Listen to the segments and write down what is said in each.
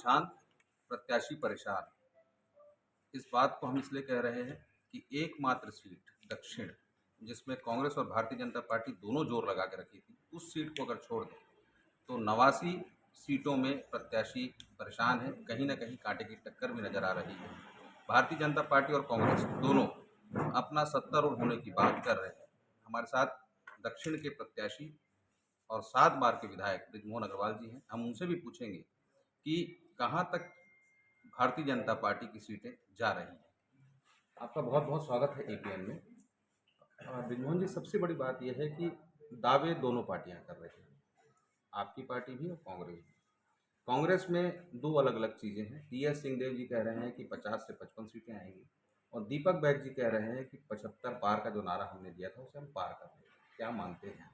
शांत, प्रत्याशी परेशान। इस बात को हम इसलिए कह रहे हैं कि एकमात्र सीट दक्षिण, जिसमें कांग्रेस और भारतीय जनता पार्टी दोनों जोर लगा के रखी थी, उस सीट को अगर छोड़ दें तो 89 सीटों में प्रत्याशी परेशान है। कहीं ना कहीं कांटे की टक्कर भी नजर आ रही है। भारतीय जनता पार्टी और कांग्रेस दोनों अपना सत्तारूढ़ होने की बात कर रहे हैं। हमारे साथ दक्षिण के प्रत्याशी और 7 बार के विधायक बृजमोहन अग्रवाल जी हैं। हम उनसे भी पूछेंगे कि कहाँ तक भारतीय जनता पार्टी की सीटें जा रही हैं। आपका बहुत बहुत स्वागत है एपीएन में। बृजमोहन जी, सबसे बड़ी बात यह है कि दावे दोनों पार्टियां कर रही हैं, आपकी पार्टी भी और कांग्रेस भी। कांग्रेस में दो अलग अलग चीज़ें हैं। टीएस सिंहदेव जी कह रहे हैं कि 50 से 55 सीटें आएंगी, और दीपक बैग जी कह रहे हैं कि 75 पार का जो नारा हमने दिया था उसे हम पार कर रहे हैं। क्या मानते हैं?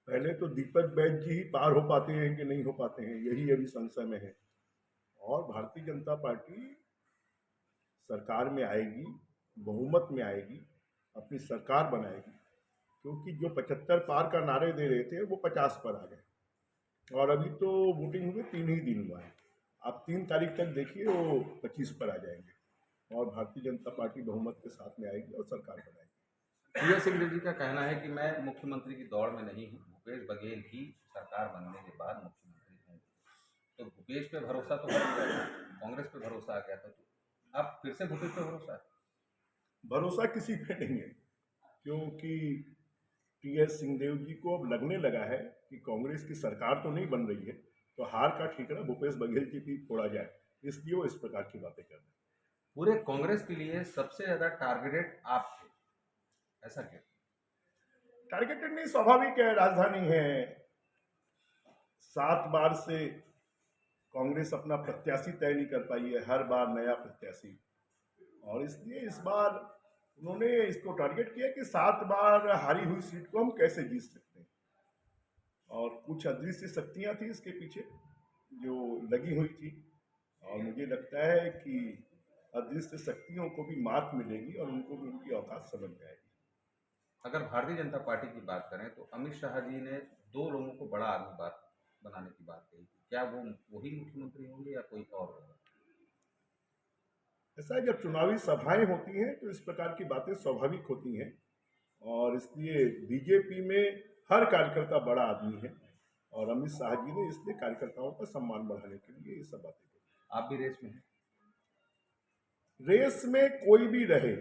पहले तो दीपक बैज जी ही पार हो पाते हैं कि नहीं हो पाते हैं, यही अभी संशय में है। और भारतीय जनता पार्टी सरकार में आएगी, बहुमत में आएगी, अपनी सरकार बनाएगी, क्योंकि जो 75 पार का नारे दे रहे थे वो 50 पर आ गए। और अभी तो वोटिंग हुए 3 ही दिन हुआ है। आप 3 तारीख तक देखिए, वो 25 पर आ जाएंगे और भारतीय जनता पार्टी बहुमत के साथ में आएगी और सरकार बनाएगी। टीएस सिंहदेव जी का कहना है कि मैं मुख्यमंत्री की दौड़ में नहीं हूँ, भूपेश बघेल ही सरकार बनने के बाद मुख्यमंत्री होंगे। तो भूपेश पे भरोसा तो हो गया था, कांग्रेस पे भरोसा आ गया था, तो अब फिर से भूपेश पे भरोसा है? भरोसा किसी पे नहीं है, क्योंकि टीएस सिंहदेव जी को अब लगने लगा है कि कांग्रेस की सरकार तो नहीं बन रही है, तो हार का ठीकरा भूपेश बघेल जी भी फोड़ा जाए, इसलिए वो इस प्रकार की बातें कर रहे हैं। पूरे कांग्रेस के लिए सबसे ज्यादा टारगेटेड आप थे, ऐसा क्यों? टारगेटेड नहीं, स्वाभाविक है, राजधानी है। 7 बार से कांग्रेस अपना प्रत्याशी तय नहीं कर पाई है, हर बार नया प्रत्याशी। और इसलिए इस बार उन्होंने इसको टारगेट किया कि 7 बार हारी हुई सीट को हम कैसे जीत सकते हैं। और कुछ अदृश्य शक्तियां थी इसके पीछे जो लगी हुई थी, और मुझे लगता है कि अदृश्य शक्तियों को भी मात मिलेगी और उनको भी उनकी औकात समझ में आएगी। अगर भारतीय जनता पार्टी की बात करें तो अमित शाह जी ने 2 लोगों को बड़ा आदमी बात बनाने की बात कही थी। क्या वो वही मुख्यमंत्री होंगे या कोई और होगा? ऐसा है, जब चुनावी सभाएं होती हैं तो इस प्रकार की बातें स्वाभाविक होती हैं, और इसलिए बीजेपी में हर कार्यकर्ता बड़ा आदमी है, और अमित शाह जी ने इसलिए कार्यकर्ताओं का सम्मान बढ़ाने के लिए ये सब बातें की। आप भी रेस में हैं? रेस में कोई भी रहे,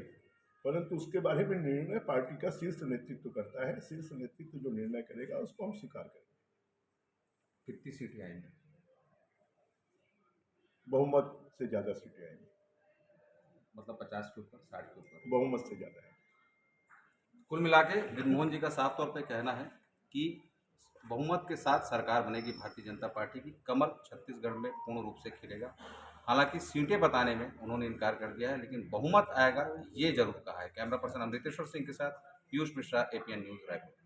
परंतु उसके बारे में निर्णय पार्टी का शीर्ष नेतृत्व करता है। शीर्ष नेतृत्व जो निर्णय करेगा उसको हम स्वीकार करेंगे। कितनी सीटें आएंगी? बहुमत से ज्यादा सीटें आएंगी। मतलब 50 के ऊपर, 60 के ऊपर? बहुमत से ज्यादा है। कुल मिला के बृजमोहन जी का साफ तौर पे कहना है कि बहुमत के साथ सरकार बनेगी भारतीय जनता पार्टी की। कमल छत्तीसगढ़ में पूर्ण रूप से खिलेगा। हालांकि सीटें बताने में उन्होंने इनकार कर दिया है, लेकिन बहुमत आएगा ये जरूर कहा है। कैमरा पर्सन अमृतेश्वर सिंह के साथ पीयूष मिश्रा, एपीएन न्यूज, रायपुर।